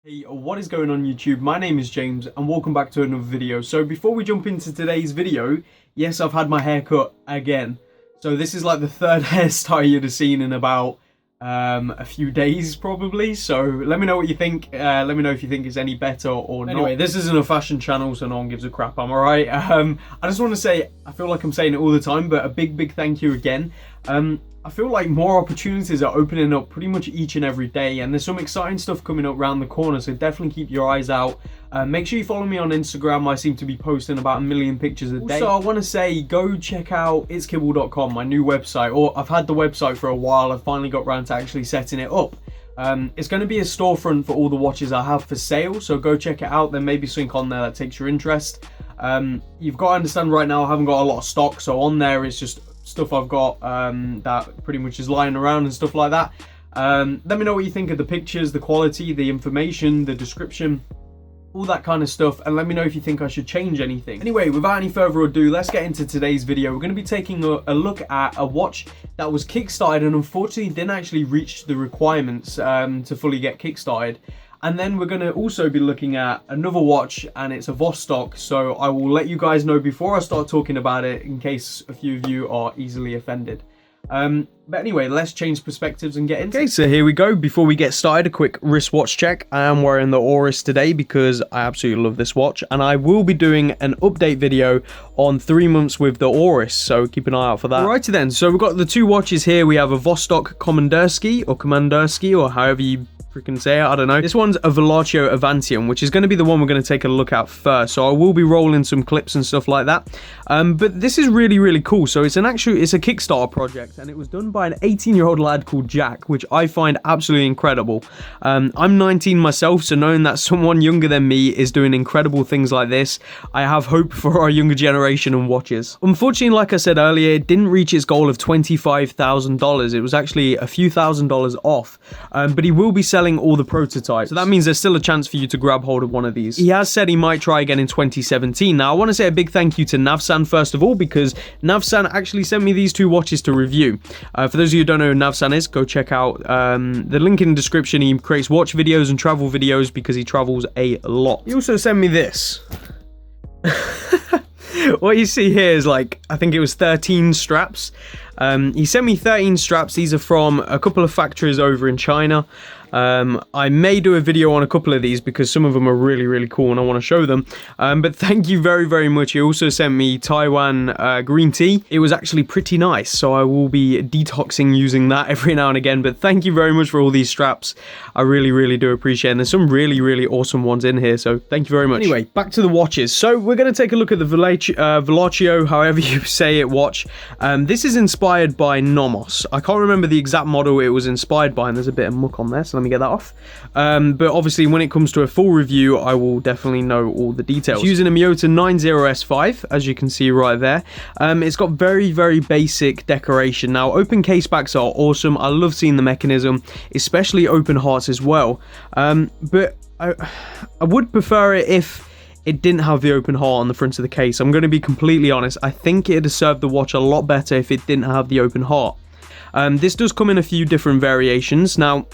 Hey, what is going on YouTube? My name is James and welcome back to another video. So before we jump into today's video, yes, I've had my hair cut again. So this is like the third hairstyle you'd have seen in about a few days probably. So let me know what you think. Let me know if you think it's any better or not. Anyway, this isn't a fashion channel, so no one gives a crap, am I right? I just want to say, I feel like I'm saying it all the time, but a big thank you again. I feel like more opportunities are opening up pretty much each and every day, and there's some exciting stuff coming up around the corner, so definitely keep your eyes out. Make sure you follow me on Instagram. I seem to be posting about 1 million pictures a day. Also, I want to say, go check out itskibble.com, my new website, or I've had the website for a while. I've finally got around to actually setting it up. It's going to be a storefront for all the watches I have for sale, so go check it out. There may be something on there that takes your interest. You've got to understand right now I haven't got a lot of stock, so on there it's just stuff I've got that pretty much is lying around and stuff like that. Let me know what you think of the pictures, the quality, the information, the description, all that kind of stuff, and let me know if you think I should change anything. Anyway, without any further ado, let's get into today's video. We're going to be taking a look at a watch that was kickstarted and unfortunately didn't actually reach the requirements to fully get kickstarted. And then we're going to also be looking at another watch, and it's a Vostok, so I will let you guys know before I start talking about it in case a few of you are easily offended. But anyway, let's change perspectives and get into it. Okay, so here we go. Before we get started, a quick wristwatch check. I am wearing the Oris today because I absolutely love this watch, and I will be doing an update video on 3 months with the Oris, so keep an eye out for that. Alrighty then, so we've got the two watches here. We have a Vostok Komanderskie, or however you freaking say it, I don't know. This one's a Valachio Avantiam, which is going to be the one we're going to take a look at first. So I will be rolling some clips and stuff like that. But this is really cool. So it's a Kickstarter project, and it was done by an 18-year-old lad called Jack, which I find absolutely incredible. I'm 19 myself, so knowing that someone younger than me is doing incredible things like this, I have hope for our younger generation and watches. Unfortunately, like I said earlier, it didn't reach its goal of $25,000. It was actually a few $1,000s off, but he will be selling all the prototypes, so that means there's still a chance for you to grab hold of one of these. He has said he might try again in 2017. Now I want to say a big thank you to Navsan first of all, because Navsan actually sent me these two watches to review. For those of you who don't know who Navsan is, go check out the link in the description. He creates watch videos and travel videos because he travels a lot. He also sent me this. What you see here is, like, I think it was 13 straps. He sent me 13 straps. These are from a couple of factories over in China. I may do a video on a couple of these because some of them are really cool and I want to show them. But thank you very much. He also sent me Taiwan green tea. It was actually pretty nice, so I will be detoxing using that every now and again. But thank you very much for all these straps. I really do appreciate it. And there's some really awesome ones in here, so thank you very much. Anyway, back to the watches. So we're going to take a look at the Valachio, however you say it, watch. This is inspired by Nomos. I can't remember the exact model it was inspired by, and there's a bit of muck on there, so let me get that off. But obviously when it comes to a full review, I will definitely know all the details. It's using a Miyota 90S5, as you can see right there. It's got very basic decoration. Now, open case backs are awesome. I love seeing the mechanism, especially open hearts as well. But I would prefer it if it didn't have the open heart on the front of the case. I'm going to be completely honest. I think it'd have served the watch a lot better if it didn't have the open heart. This does come in a few different variations. Now,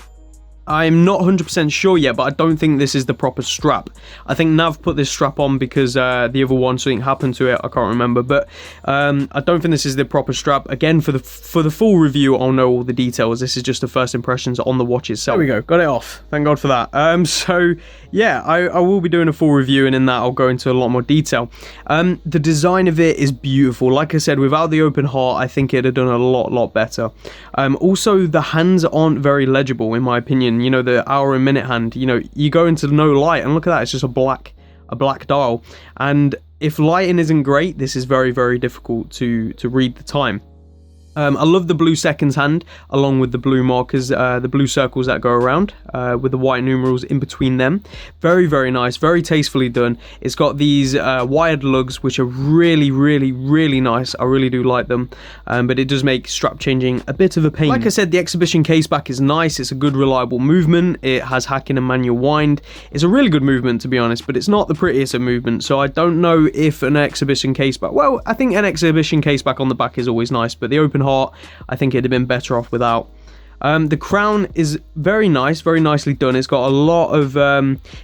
I'm not 100% sure yet, but I don't think this is the proper strap. I think Nav put this strap on because the other one, something happened to it. I can't remember, but I don't think this is the proper strap. Again, for the full review, I'll know all the details. This is just the first impressions on the watch itself. There we go, got it off. Thank God for that. So yeah, I will be doing a full review, and in that I'll go into a lot more detail. The design of it is beautiful. Like I said, without the open heart, I think it'd have done a lot better. Also, the hands aren't very legible in my opinion. You know, the hour and minute hand, you know, you go into no light and look at that, it's just a black dial, and if lighting isn't great, this is very difficult to read the time. I love the blue seconds hand along with the blue markers, the blue circles that go around with the white numerals in between them. Very nice, very tastefully done. It's got these wired lugs which are really nice. I really do like them, but it does make strap changing a bit of a pain. Like I said, the exhibition case back is nice. It's a good reliable movement. It has hacking and manual wind. It's a really good movement, to be honest, but it's not the prettiest of movement, so I don't know if an exhibition case back, well, I think an exhibition case back on the back is always nice, but the open heart, I think it'd have been better off without. The crown is very nice, very nicely done. It's got a lot of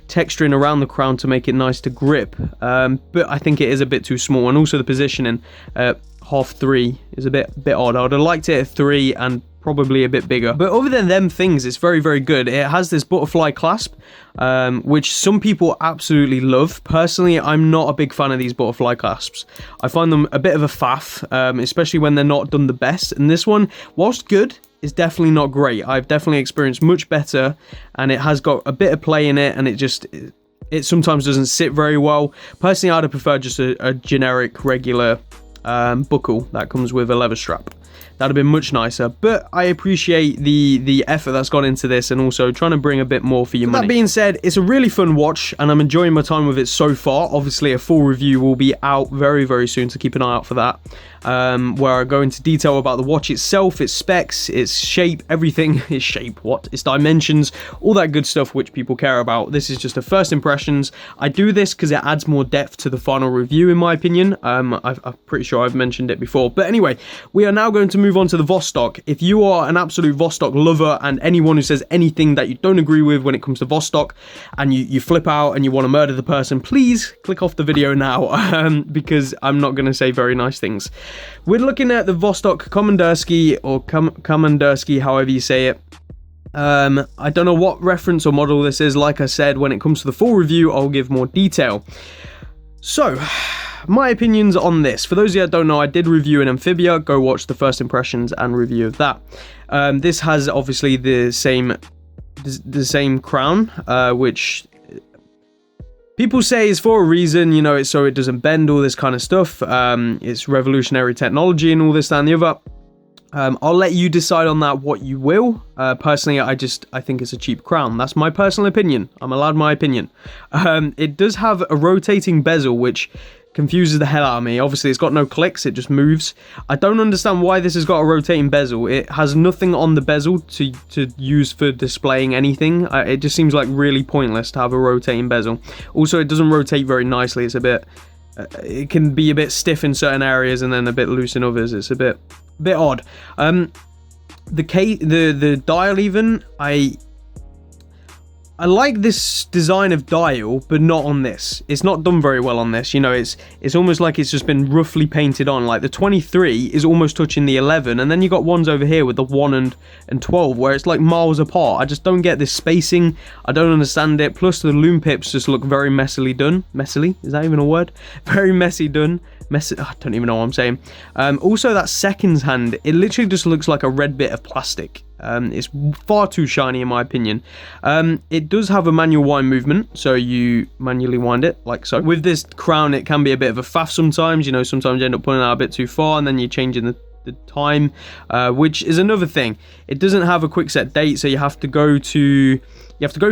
texturing around the crown to make it nice to grip, but I think it is a bit too small, and also the positioning, 1/2-3 is a bit odd. I would have liked it at 3 and probably a bit bigger. But other than them things, it's very, very good. It has this butterfly clasp, which some people absolutely love. Personally, I'm not a big fan of these butterfly clasps. I find them a bit of a faff, especially when they're not done the best. And this one, whilst good, is definitely not great. I've definitely experienced much better, and it has got a bit of play in it, and it sometimes doesn't sit very well. Personally, I'd have preferred just a generic, regular buckle that comes with a leather strap. That'd have been much nicer, but I appreciate the effort that's gone into this, and also trying to bring a bit more for your money. That being said, it's a really fun watch, and I'm enjoying my time with it so far. Obviously, a full review will be out very, very soon, so keep an eye out for that, where I go into detail about the watch itself, its specs, its shape, everything. Its shape, what? Its dimensions, all that good stuff which people care about. This is just a first impressions. I do this because it adds more depth to the final review, in my opinion. I'm pretty sure I've mentioned it before. But anyway, we are now going to move on to the Vostok. If you are an absolute Vostok lover, and anyone who says anything that you don't agree with when it comes to Vostok, and you flip out and you want to murder the person, please click off the video now, because I'm not going to say very nice things. We're looking at the Vostok Komanderskie, or Komanderskie, however you say it. I don't know what reference or model this is. Like I said, when it comes to the full review, I'll give more detail. So, my opinions on this. For those of you that don't know, I did review an Amphibia. Go watch the first impressions and review of that. This has obviously the same crown, which people say is for a reason, you know, it's so it doesn't bend, all this kind of stuff. It's revolutionary technology and all this, that, and the other. I'll let you decide on that what you will. Personally, I think it's a cheap crown. That's my personal opinion. I'm allowed my opinion. It does have a rotating bezel, which confuses the hell out of me. Obviously, it's got no clicks, it just moves. I don't understand why this has got a rotating bezel. It has nothing on the bezel to use for displaying anything. It just seems like really pointless to have a rotating bezel. Also, it doesn't rotate very nicely. It's a bit... it can be a bit stiff in certain areas and then a bit loose in others. It's a bit odd. The dial even, I like this design of dial, but not on this. It's not done very well on this. You know, it's almost like it's just been roughly painted on. Like the 23 is almost touching the 11, and then you got ones over here with the 1 and 12 where it's like miles apart. I just don't get this spacing. I don't understand it. Plus the loom pips just look very messily done. Messily? Is that even a word? Very messy done. I don't even know what I'm saying. Also, that seconds hand, it literally just looks like a red bit of plastic. It's far too shiny in my opinion. It does have a manual wind movement, so you manually wind it like so. With this crown, it can be a bit of a faff sometimes. You know, sometimes you end up pulling it out a bit too far, and then you're changing the time, which is another thing. It doesn't have a quick set date, so you have to go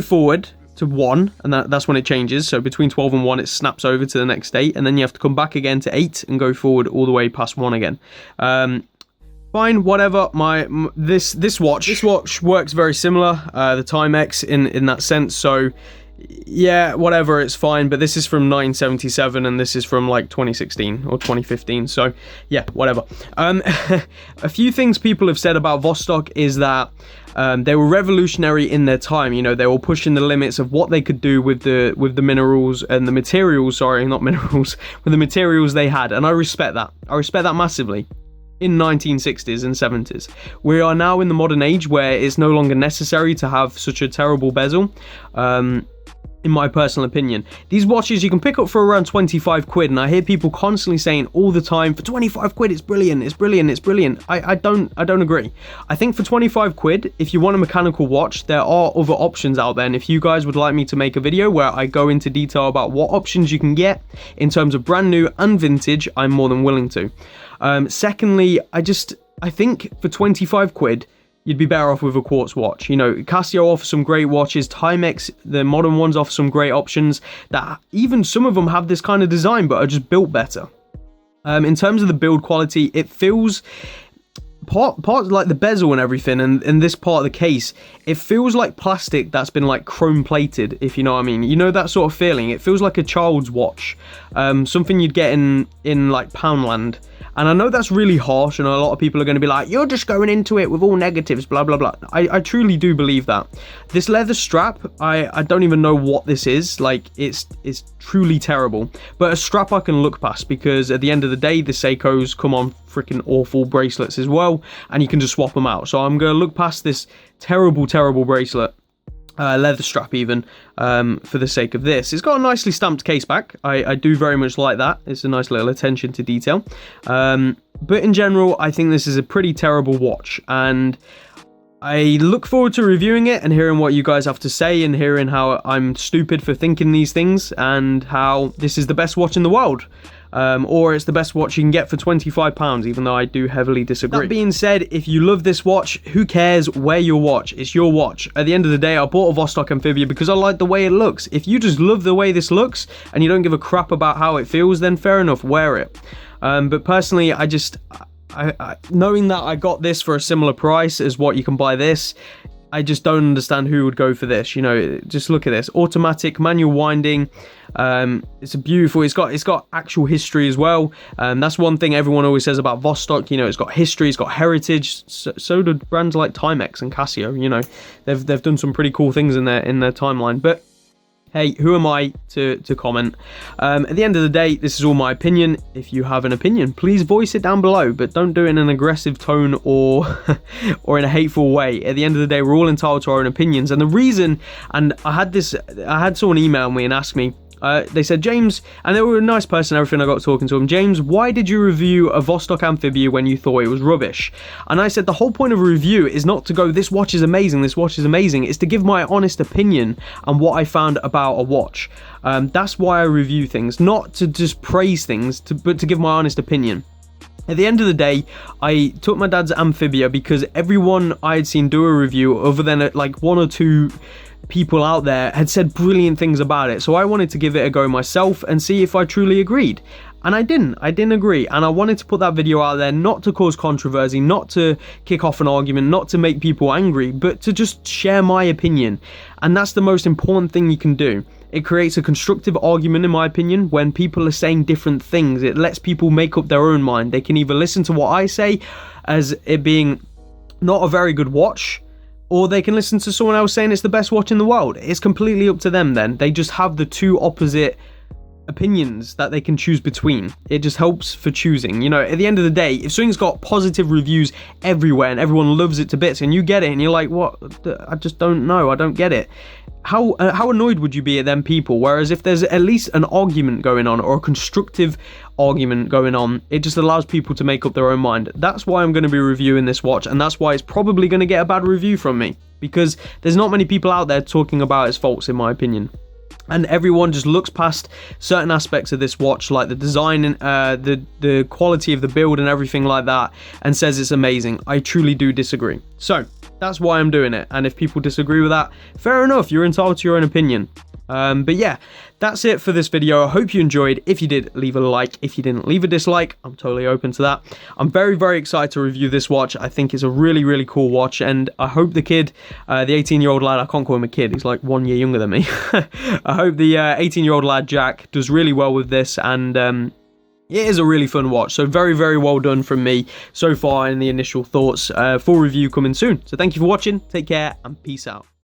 forward to 1, and that's when it changes. So between 12 and 1 it snaps over to the next date, and then you have to come back again to 8 and go forward all the way past 1 again. Fine, whatever. This watch works very similar, the Timex in that sense, so yeah, whatever, it's fine. But this is from 1977 and this is from like 2016 or 2015, so yeah, whatever. A few things people have said about Vostok is that they were revolutionary in their time. You know, they were pushing the limits of what they could do with the minerals and the materials, sorry, not minerals, with the materials they had, and I respect that. I respect that massively. In 1960s and 70s. We are now in the modern age where it's no longer necessary to have such a terrible bezel. In my personal opinion, these watches you can pick up for around 25 quid, and I hear people constantly saying all the time, for 25 quid it's brilliant, it's brilliant, it's brilliant. I don't agree. I think for 25 quid, if you want a mechanical watch, there are other options out there, and if you guys would like me to make a video where I go into detail about what options you can get in terms of brand new and vintage, I'm more than willing to. Secondly, I think for 25 quid, you'd be better off with a quartz watch. You know, Casio offers some great watches. Timex, the modern ones, offer some great options that even some of them have this kind of design but are just built better. In terms of the build quality, it feels... parts like the bezel and everything, and this part of the case, it feels like plastic that's been like chrome plated, if you know what I mean. You know that sort of feeling? It feels like a child's watch, something you'd get in like Poundland. And I know that's really harsh, and a lot of people are going to be like, you're just going into it with all negatives, blah, blah, blah. I truly do believe that. This leather strap, I don't even know what this is. Like, it's truly terrible. But a strap I can look past, because at the end of the day, the Seikos come on freaking awful bracelets as well, and you can just swap them out. So I'm going to look past this terrible, terrible bracelet. Leather strap even, for the sake of this. It's got a nicely stamped case back. I do very much like that. It's a nice little attention to detail. But in general, I think this is a pretty terrible watch, and I look forward to reviewing it and hearing what you guys have to say, and hearing how I'm stupid for thinking these things, and how this is the best watch in the world. Or it's the best watch you can get for £25, even though I do heavily disagree. That being said, if you love this watch, who cares? Wear your watch. It's your watch. At the end of the day, I bought a Vostok Amphibia because I like the way it looks. If you just love the way this looks and you don't give a crap about how it feels, then fair enough, wear it. But personally, I knowing that I got this for a similar price as what you can buy this, I just don't understand who would go for this. You know, just look at this. Automatic, manual winding. It's a beautiful, it's got actual history as well. That's one thing everyone always says about Vostok. You know, it's got history, it's got heritage. So do brands like Timex and Casio. You know, they've done some pretty cool things in their timeline. But hey, who am I to comment? At the end of the day, this is all my opinion. If you have an opinion, please voice it down below, but don't do it in an aggressive tone or or in a hateful way. At the end of the day, we're all entitled to our own opinions. And the reason, and I had someone email me and ask me, they said, James, and they were a nice person, everything. I got talking to them. James, why did you review a Vostok Amphibia when you thought it was rubbish? And I said, the whole point of a review is not to go, this watch is amazing, this watch is amazing. It's to give my honest opinion and what I found about a watch. That's why I review things, not to just praise things, but to give my honest opinion. At the end of the day, I took my dad's Amphibia because everyone I had seen do a review, other than like one or two people out there, had said brilliant things about it. So I wanted to give it a go myself and see if I truly agreed. And I didn't agree. And I wanted to put that video out there, not to cause controversy, not to kick off an argument, not to make people angry, but to just share my opinion. And that's the most important thing you can do. It creates a constructive argument, in my opinion, when people are saying different things. It lets people make up their own mind. They can either listen to what I say as it being not a very good watch, or they can listen to someone else saying it's the best watch in the world. It's completely up to them then. They just have the two opposite opinions that they can choose between. It just helps for choosing. You know, at the end of the day, if something's got positive reviews everywhere and everyone loves it to bits, and you get it and you're like, what? I just don't know. I don't get it. How annoyed would you be at them people? Whereas if there's at least an argument going on, or a constructive argument going on, it just allows people to make up their own mind. That's why I'm going to be reviewing this watch, and that's why it's probably going to get a bad review from me, because there's not many people out there talking about its faults, in my opinion. And everyone just looks past certain aspects of this watch, like the design and the quality of the build and everything like that, and says it's amazing. I truly do disagree. So that's why I'm doing it. And if people disagree with that, fair enough. You're entitled to your own opinion. But yeah, that's it for this video. I hope you enjoyed. If you did, leave a like. If you didn't, leave a dislike. I'm totally open to that. I'm very, very excited to review this watch. I think it's a really, really cool watch, and I hope the kid, the 18-year-old lad, I can't call him a kid, he's like 1 year younger than me. I hope the 18-year-old lad, Jack, does really well with this, and it is a really fun watch. So very, very well done from me so far in the initial thoughts. Full review coming soon. So thank you for watching. Take care and peace out.